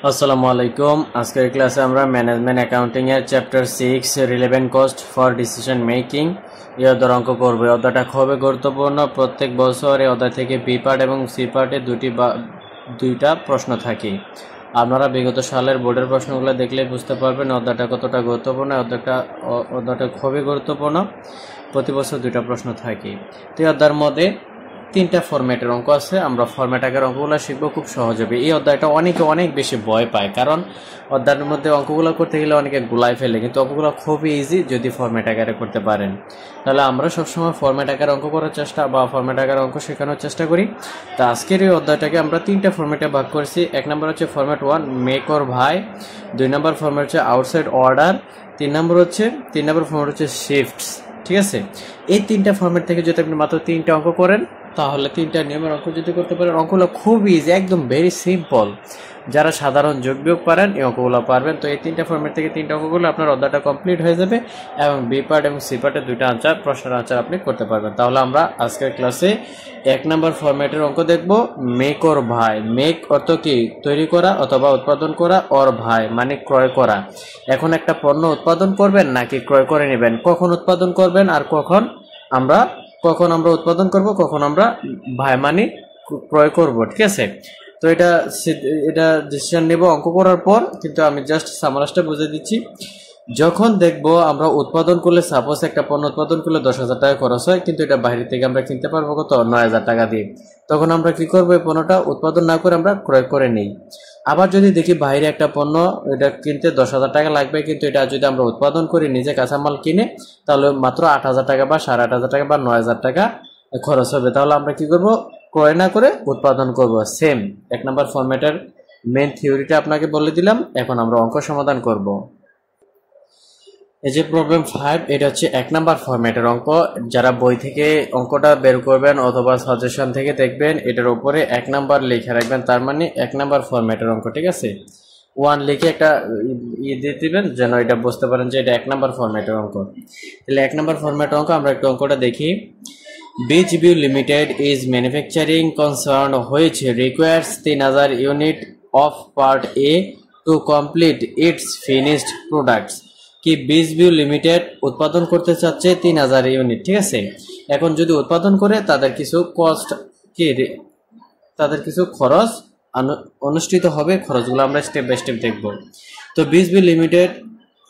আসসালামু আলাইকুম। আজকের ক্লাসে আমরা ম্যানেজমেন্ট অ্যাকাউন্টিং এর chapter 6 relevant cost for decision making এই অধ্যায়ের অঙ্ক করব। এই অধ্যায়টা খুবই গুরুত্বপূর্ণ। প্রত্যেক বছর এই অধ্যায় থেকে বি পার্ট এবং সি পার্টে দুইটা প্রশ্ন থাকে। আপনারা বিগত সালের বোর্ডের প্রশ্নগুলো দেখলে বুঝতে পারবেন অধ্যায়টা কতটা গুরুত্বপূর্ণ। অধ্যায়টা খুবই গুরুত্বপূর্ণ। প্রতি বছর দুইটা প্রশ্ন থাকে। তো এই অধ্যায়ের মধ্যে তিনটা ফরম্যাটের অঙ্ক আছে। আমরা ফরম্যাট আকার অঙ্কগুলো শিখবো খুব সহজ হবে। এই অধ্যায়টা অনেক বেশি ভয় পায়, কারণ অধ্যায়ের মধ্যে অঙ্কগুলো করতে গেলে অনেকে গুলাই ফেলে, কিন্তু অঙ্কগুলো খুবই ইজি যদি ফরম্যাট আকারে করতে পারেন। তাহলে আমরা সবসময় ফরম্যাট আকারে অঙ্ক করার চেষ্টা বা ফরম্যাট আকারে অঙ্ক শেখানোর চেষ্টা করি। তো আজকের এই অধ্যায়টাকে আমরা তিনটা ফরম্যাটে ভাগ করেছি। এক নম্বর হচ্ছে ফরম্যাট 1 মেক অর ভাই, 2 নম্বর ফরম্যাট হচ্ছে আউটসাইড অর্ডার, 3 নম্বর ফরম্যাট হচ্ছে শিফটস। ঠিক আছে, এই তিনটা ফরম্যাট থেকে যদি আপনি মাত্র তিনটা অঙ্ক করেন, তাহলে তিনটা নিয়মের অঙ্ক যদি করতে পারেন, অঙ্কগুলো খুব ইজি, একদম ভেরি সিম্পল। যারা সাধারণ যোগ বিয়োগ পারেন এই অঙ্কগুলো পারবেন। তো এই তিনটা ফরম্যাট থেকে তিনটা অঙ্কগুলো আপনার অধ্যায়টা কমপ্লিট হয়ে যাবে এবং বি পার্ট এবং সি পার্টের দুইটা প্রশ্নের আনসার আপনি করতে পারবেন। তাহলে আমরা আজকের ক্লাসে 1 নম্বর ফরম্যাটের অঙ্ক দেখব, মেক অর ভাই। মেক অর্থ কি? তৈরি করা অথবা উৎপাদন করা, অর ভাই মানে ক্রয় করা। এখন একটা পণ্য উৎপাদন করবেন নাকি ক্রয় করে নেবেন, কখন উৎপাদন করবেন আর কখন আমরা উৎপাদন করব, কখন আমরা ভাই মানে ক্রয় করব। ঠিক আছে, তো এটা ডিসিশন নেব অঙ্ক করার পর। কিন্তু আমি জাস্ট সামারাইজটা বুঝিয়ে দিচ্ছি। যখন দেখবো আমরা উৎপাদন করলে, সাপোজ একটা পণ্য উৎপাদন করলে 10,000 টাকা খরচ হয়, কিন্তু এটা বাইরে থেকে আমরা কিনতে পারবো কত? 9,000 টাকা দিয়ে। তখন আমরা কি করবো? এই পণ্যটা উৎপাদন না করে আমরা ক্রয় করে নিই। আবার যদি দেখি বাইরে একটা পণ্য, এটা কিনতে 10,000 টাকা লাগবে, কিন্তু এটা যদি আমরা উৎপাদন করি, নিজে কাঁচামাল কিনে, তাহলে মাত্র 8,000 টাকা বা 8,500 টাকা বা 9,000 টাকা খরচ হবে। তাহলে আমরা কি করব? ক্রয় না করে উৎপাদন করব। সেম 1 নম্বর ফরম্যাটের মেন থিওরিটা আপনাকে বলে দিলাম। এখন আমরা অঙ্ক সমাধান করব। এই যে প্রবলেম 5, এটা হচ্ছে 1 নম্বর ফরম্যাটের অঙ্ক। যারা বই থেকে অঙ্কটা বের করবেন অথবা সাজেশন থেকে দেখবেন, এটার উপরে 1 নম্বর লিখে রাখবেন, তার মানে 1 নম্বর ফরম্যাটের অঙ্ক। ঠিক আছে, 1 লিখে একটা দিয়ে দিবেন যেন এটা বুঝতে পারেন যে এটা 1 নম্বর ফরম্যাটের অঙ্ক। তাহলে 1 নম্বর ফরম্যাটের অঙ্ক আমরা একটু অঙ্কটা দেখি। BHBU Limited is manufacturing concern which requires 3,000 unit of part A to complete its finished products। কি BHBU লিমিটেড উৎপাদন করতে চাচ্ছে 3,000 ইউনিট। ঠিক আছে, এখন যদি উৎপাদন করে তাদের কিছু খরচ অনুষ্ঠিত হবে। খরচগুলো আমরা স্টেপ বাই স্টেপ দেখব। তো BHBU limited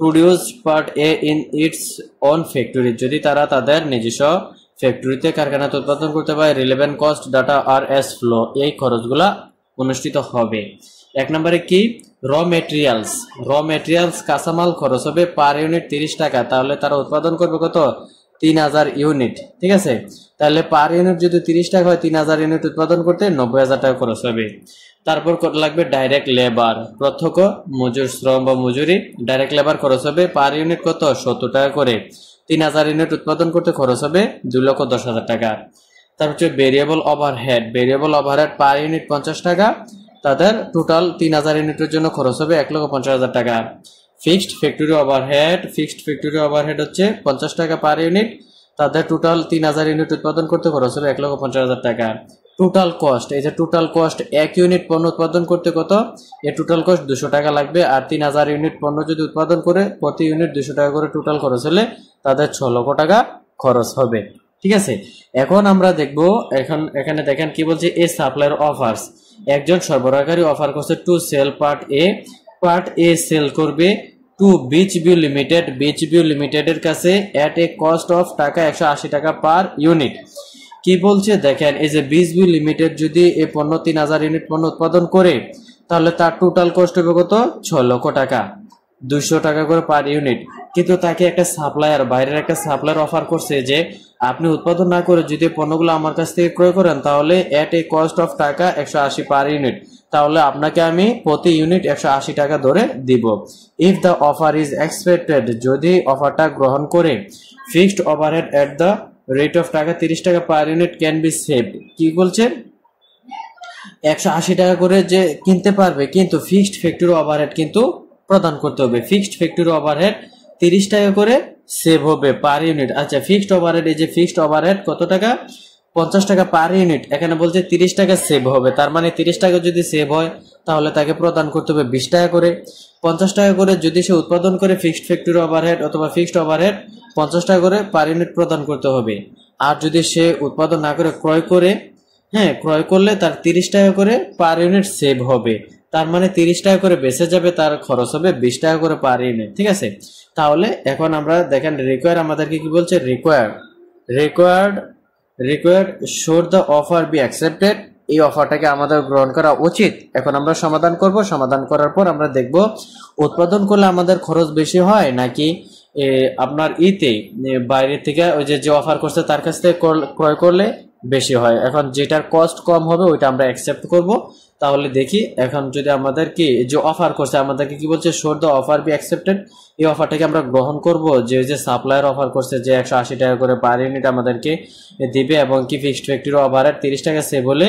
produce part A in its own factory, যদি তারা তাদের নিজস্ব ফ্যাক্টরিতে কারখানাতে উৎপাদন করতে পারে, রিলেভেন্ট কস্ট ডাটা আর এস ফ্লো, এই খরচগুলা অনুষ্ঠিত হবে। 1 নম্বরে কি? র মেটেরিয়ালস কাঁচামাল খরচ হবে পার ইউনিট 30 টাকা। তাহলে তারা উৎপাদন করবে কত? 3,000 ইউনিট। ঠিক আছে, তাহলে পার ইউনিট যদি 30 টাকা হয়, 3,000 ইউনিট উৎপাদন করতে 90,000 টাকা খরচ হবে। তারপর লাগবে ডাইরেক্ট লেবার, প্রত্যক্ষ মজুর, শ্রম বা মজুরি। ডাইরেক্ট লেবার খরচ হবে পার ইউনিট কত? 70 টাকা করে। 3,000 ইউনিট উৎপাদন করতে খরচ হবে 2,10,000 টাকা। তারপর হচ্ছে ভেরিয়েবল ওভারহেড পার ইউনিট 50 টাকা। তাদের টোটাল 3,000 ইউনিটের জন্য খরচ হবে 1,50,000 টাকা। ফিক্সড ফ্যাক্টরি ওভারহেড হচ্ছে 50 টাকা পার ইউনিট। তাদের টোটাল 3,000 ইউনিট উৎপাদন করতে খরচ হবে 1,50,000 টাকা। টোটাল কস্ট, এই যে টোটাল কস্ট, 1 ইউনিট পণ্য উৎপাদন করতে কত? এই টোটাল কস্ট 200 টাকা লাগবে। আর 3,000 ইউনিট পণ্য যদি উৎপাদন করে, প্রতি ইউনিট 200 টাকা করে টোটাল খরচ হলে তাদের 6 লক্ষ টাকা খরচ হবে। ঠিক আছে, এখন আমরা দেখব, এখানে দেখেন কি বলছে। এ সাপ্লায়ার অফার্স, একজন সরবরাহকারী অফার করছে to sell part A sell করবে টু BHBU লিমিটেডের কাছে এট এ কস্ট অফ টাকা 180 টাকা পার ইউনিট। কি বলছে দেখেন, এই যে BHBU লিমিটেড যদি এই পণ্য 3,000 ইউনিট পণ্য উৎপাদন করে, তাহলে তার টোটাল কস্ট হবে কত? 6 লক্ষ টাকা, 200 টাকা করে পার ইউনিট। কিন্তু তাকে একটা সাপ্লায়ার, বাইরের একটা সাপ্লায়ার অফার করছে যে আপনি উৎপাদন না করে যদি পণ্যগুলো আমার কাছ থেকে ক্রয় করেন, তাহলে এট এ কস্ট অফ টাকা 180 পার ইউনিট, তাহলে আপনাকে আমি প্রতি ইউনিট 180 টাকা ধরে দিব। If the offer is expected, যদি অফারটা গ্রহণ করে, fixed overhead at the rate of টাকা 30 টাকা per unit can be saved. কি বলছে? 180 টাকা করে যে কিনতে পারবে, কিন্তু ফিক্সড ফ্যাক্টরি ওভারহেড কিন্তু প্রদান করতে হবে। ফিক্সড ফ্যাক্টরি ওভারহেড 30 টাকা করে সেভ হবে পার ইউনিট। আচ্ছা, ফিক্সড ওভারহেড, এই যে ফিক্সড ওভারহেড কত টাকা? 50 টাকা পার ইউনিট। এখানে বলছে 30 টাকা সেভ হবে, তার মানে 30 টাকা যদি সেভ হয়, তাহলে তাকে প্রদান করতে হবে 20 টাকা করে। 50 টাকা করে যদি সে উৎপাদন করে ফিক্সড ফ্যাক্টরি ওভারহেড অথবা ফিক্সড ওভারহেড 50 টাকা করে পার ইউনিট প্রদান করতে হবে। আর যদি সে উৎপাদন না করে ক্রয় করে, হ্যাঁ ক্রয় করলে তার 30 টাকা করে পার ইউনিট সেভ হবে। তার মানে 30 টাকা করে বেঁচে যাবে, তার খরচ হবে 20 টাকা করে পার ইউনিট। ঠিক আছে, তাহলে এখন আমরা দেখেন রিকোয়ার আমাদেরকে কি বলছে, required should the offer be accepted, এই অফারটাকে আমাদের গ্রহণ করা উচিত। এখন আমরা সমাধান করব, সমাধান করার পর আমরা দেখব উৎপাদন করলে আমাদের খরচ বেশি হয় নাকি আপনার বাইরে থেকে ওই যে অফার করছে তার কাছ থেকে ক্রয় করলে বেশি হয়। এখন যেটার কস্ট কম হবে ওইটা আমরা অ্যাকসেপ্ট করব। তাহলে দেখি এখন যদি আমাদের কি যে অফার করছে আমাদেরকে কি বলছে, showed the offer be accepted, এই অফারটাকে আমরা গ্রহণ করব। যে সাপ্লায়ার অফার করছে যে 180 টাকা করে পার ইউনিট আমাদেরকে দিবে এবং কি ফিক্সড ফ্যাক্টরি ওভারহেড 30 টাকা সেভ হলে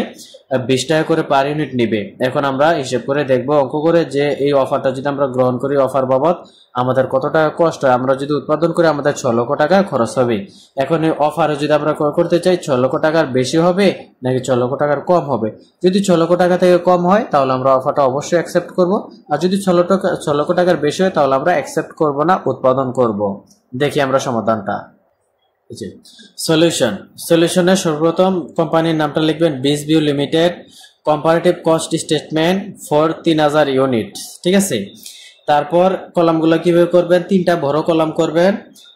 20 টাকা করে পার ইউনিট নিবে। এখন আমরা হিসেব করে দেখব, অঙ্ক করে, যে এই অফারটা যদি আমরা গ্রহণ করি অফার বাবদ আমাদের কত টাকা কষ্ট হয়। আমরা যদি উৎপাদন করি আমাদের 6 লক্ষ টাকা খরচ হবে। এখন এই অফারে যদি আমরা ক্রয় করতে চাই 6 লক্ষ টাকার বেশি হবে নাকি 6 লক্ষ টাকার কম হবে। যদি 6 লক্ষ টাকা থেকে কম হয় তাহলে আমরা অফারটা অবশ্যই অ্যাকসেপ্ট করব, আর যদি 6 লক্ষ টাকার বেশি হয় তাহলে আমরা অ্যাকসেপ্ট করব না, উৎপাদন করব। দেখি আমরা সমাধানটা। সলিউশনে সর্বপ্রথম কোম্পানির নামটা লিখবেন বিসভিউ limited, comparative cost statement for 3000 unit. ঠিক আছে, তারপর কলামগুলো কিভাবে করবেন, 3টা বড় কলাম করবেন।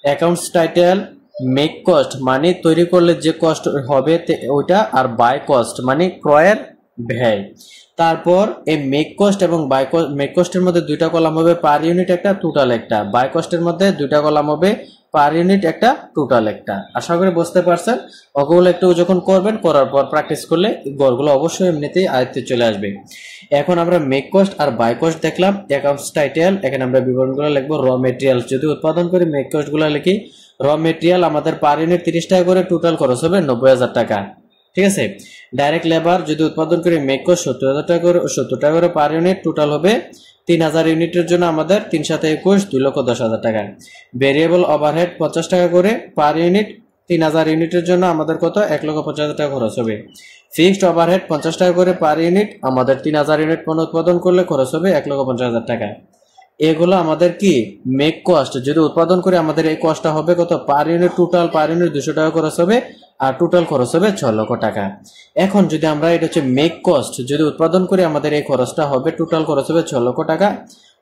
অ্যাকাউন্টস টাইটেল, মেক কস্ট মানে তৈরি করলে যে কস্ট হবে ওইটা, আর বাই কস্ট মানে ক্রয়ের ব্যয়। তারপর এই মেক কস্ট এবং মেক কস্টের মধ্যে 2টা কলাম হবে, পার ইউনিট একটা, টোটাল একটা। বাই কস্টের মধ্যে 2টা কলাম হবে, পার ইউনিট একটা, টোটাল একটা। আশা করি বুঝতে পারছেন। ওগুলো একটু যখন করবেন, করার পর প্র্যাকটিস করলে গড়গুলো অবশ্যই এমনিতেই আয়ত্তে চলে আসবে। এখন আমরা মেক কস্ট আর বাই কস্ট দেখলাম। অ্যাকাউন্টস টাইটেল, এখানে আমরা বিবরণগুলো লিখবো। র মেটেরিয়াল যদি উৎপাদন করি মেক কস্টগুলো লিখি। র মেটেরিয়াল আমাদের পার ইউনিট 30 টাকা করে, টোটাল খরচ হবে 90,000 টাকা। ঠিক আছে, ডাইরেক্ট লেবার যদি উৎপাদন করি মেক কস্ট 70 টাকা করে পার ইউনিট, টোটাল হবে 3000 ইউনিটের জন্য আমাদের 3 7 21 2,10,000 টাকা। ভেরিয়েবল ওভারহেড 50 টাকা করে পার ইউনিট, 3000 ইউনিটের জন্য আমাদের কত 1,50,000 টাকা খরচ হবে। ফিক্সড ওভারহেড 50 টাকা করে পার ইউনিট, আমাদের 3000 ইউনিট পণ্য উৎপাদন করলে খরচ হবে 1,50,000 টাকা। এগুলো আমাদের কি মেক কস্ট, যদি উৎপাদন করে আমাদের এই কস্টটা হবে কত, per unit total per unit 200 টাকা খরচ হবে, আর টোটাল খরচ হবে 6 লক্ষ টাকা। এখন যদি আমরা এটা হচ্ছে মেক কস্ট, যদি উৎপাদন করে আমাদের এই খরচটা হবে, টোটাল খরচ হবে 6 লক্ষ টাকা,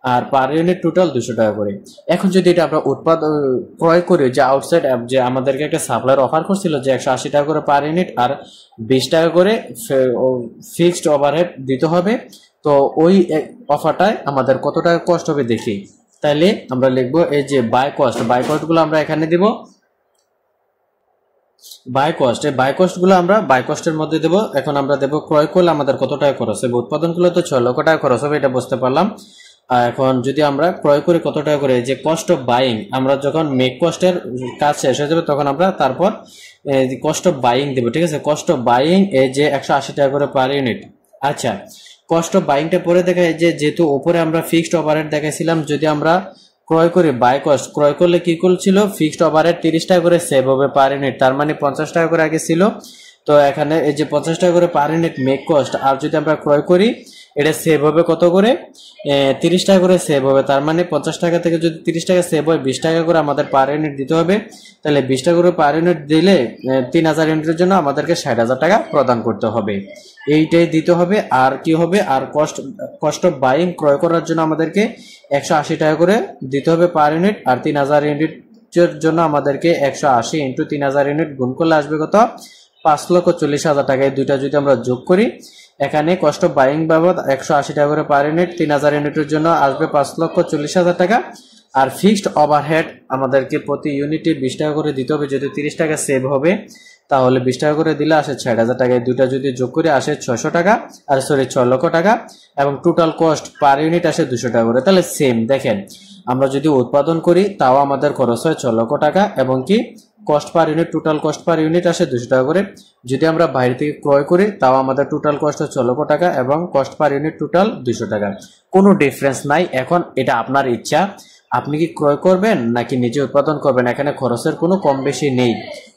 আর পার ইউনিট টোটাল 200 টাকা করে। এখন যদি এটা আমরা উৎপাদন ক্রয় করি, যে আউটসাইড যে আমাদেরকে একটা সাপ্লায়ার অফার করছিল যে 180 টাকা করে পার ইউনিট আর 20 টাকা করে ফিক্সড ওভারহেড দিতে হবে, তো ওই অফারটায় আমাদের কত টাকা কষ্ট হবে দেখি। তাইলে আমরা লিখবো এই যে বাই কস্টগুলো আমরা এখানে দিব। বাই কস্টগুলো আমরা বাই কস্টের মধ্যে দেব। এখন আমরা দেব ক্রয় করলে আমাদের কত টাকা খরচ হবে। উৎপাদন করলে তো 6 লক্ষ টাকা খরচ হবে, এটা বুঝতে পারলাম। এখন যদি আমরা ক্রয় করি কত টাকা করে, যে কস্ট অফ বাইং, আমরা যখন মেক কস্টের কাজ শেষ হয়ে যাবে তখন আমরা তারপর কস্ট অফ বাইং দেবো। ঠিক আছে, কস্ট অফ বাইং এই যে 180 টাকা করে পার ইউনিট। আচ্ছা, কস্ট অফ বাইংটা পরে দেখা যায় যেহেতু উপরে আমরা ফিক্সড ওভারহেড দেখাইছিলাম, যদি আমরা ক্রয় করি বাই কস্ট, ক্রয় করলে কি করছিল, ফিক্সড ওভারহেড 30 টাকা করে সেভ হবে পার ইউনিট, তার মানে 50 টাকা করে আগে ছিল, তো এখানে এই যে 50 টাকা করে পার ইউনিট মেক কস্ট, আর যদি আমরা ক্রয় করি এটা সেভ হবে কত করে, 30 টাকা করে সেভ হবে, তার মানে 50 টাকা থেকে যদি 30 টাকা সেভ হয় 20 টাকা করে আমাদের পার ইউনিট দিতে হবে। তাহলে 20 টাকা করে পার ইউনিট দিলে 3000 ইউনিটের জন্য আমাদেরকে 60,000 টাকা প্রদান করতে হবে, এইটাই দিতে হবে। আর কি হবে, আর কস্ট অফ বাইং ক্রয় করার জন্য আমাদেরকে 180 টাকা করে দিতে হবে পার ইউনিট, আর 3000 ইউনিটের জন্য আমাদেরকে 180 ইন্টু 3000 ইউনিট গুণ করলে আসবে কত, 5,40,000 টাকা। এই দুইটা যদি আমরা যোগ করি, এখানে কস্ট অফ বাইং বাবদ 180 টাকা করে পার ইউনিট, 3000 ইউনিটের জন্য আসবে 5,40,000 টাকা। আর ফিক্সড ওভারহেড আমাদেরকে প্রতি ইউনিটে 20 টাকা করে দিতে হবে, যদি 30 টাকা সেভ হবে তাহলে 20 টাকা করে দিলে আসে 60,000 টাকা। এই দুইটা যদি যোগ করে আসে 600 টাকা, আর 6 লক্ষ টাকা, এবং টোটাল কস্ট পার ইউনিট আসে 200 টাকা করে। তাহলে সেম দেখেন, আমরা যদি উৎপাদন করি তাও আমাদের খরচ হয় 6 লক্ষ টাকা, এবং কি cost per unit, total cost per unit আসে 200 টাকা করে। যদি আমরা বাইরে থেকে ক্রয় করি তাও আমাদের টোটাল কস্ট হয় 6 লক্ষ টাকা, এবং কস্ট পার ইউনিট টোটাল 200 টাকা। কোনো ডিফারেন্স নাই। এখন এটা আপনার ইচ্ছা, আপনি কি ক্রয় করবেন নাকি নিজে উৎপাদন করবেন, এখানে খরচের কোনো কম বেশি নেই।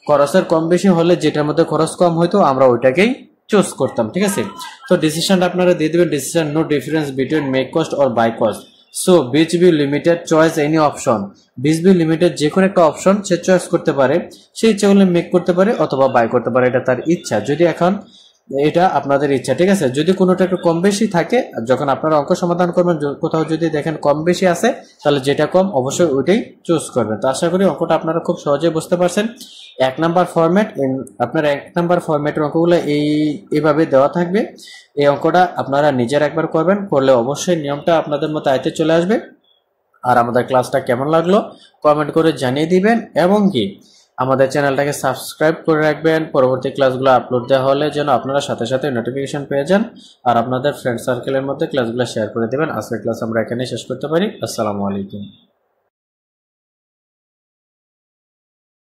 খরচের কম বেশি হলে যেটার মধ্যে খরচ কম হইতো আমরা ওইটাকেই চুজ করতাম, ঠিক আছে। তো ডিসিশনটা আপনারা দিয়ে দিবেন, decision no difference between make cost or buy cost. So বিচবি লিমিটেড চয়েস এনি অপশন, বিচবি লিমিটেড যে কোনো একটা অপশন সে চয়েস করতে পারে, সে ইচ্ছা করলে মেক করতে পারে অথবা বাই করতে পারে, এটা তার ইচ্ছা। যদি এখন এটা আপনাদের ইচ্ছা, ঠিক আছে। যদি কোনোটা একটু কম বেশি থাকে, যখন আপনারা অঙ্ক সমাধান করবেন কোথাও যদি দেখেন কম বেশি আছে, তাহলে যেটা কম অবশ্যই ওইটাই চুজ করবেন। তো আশা করি অঙ্কটা আপনারা খুব সহজেই বুঝতে পারছেন। 1 নাম্বার ফরম্যাট, আপনার 1 নাম্বার ফরম্যাটের অঙ্কগুলো এইভাবে দেওয়া থাকবে। এই অঙ্কটা আপনারা নিজের একবার করবেন, করলে অবশ্যই নিয়মটা আপনাদের মতো আয়ত্তে চলে আসবে। আর আমাদের ক্লাসটা কেমন লাগলো কমেন্ট করে জানিয়ে দিবেন, এবং কি আমাদের চ্যানেলটাকে সাবস্ক্রাইব করে রাখবেন, পরবর্তী ক্লাসগুলো আপলোড দেওয়া হলে যেন আপনারা সাথে সাথে নোটিফিকেশন পেয়ে যান। আর আপনাদের ফ্রেন্ড সার্কেলের মধ্যে ক্লাসগুলো শেয়ার করে দেবেন। আজকের ক্লাস আমরা এখানে শেষ করতে পারি। আসসালামু আলাইকুম।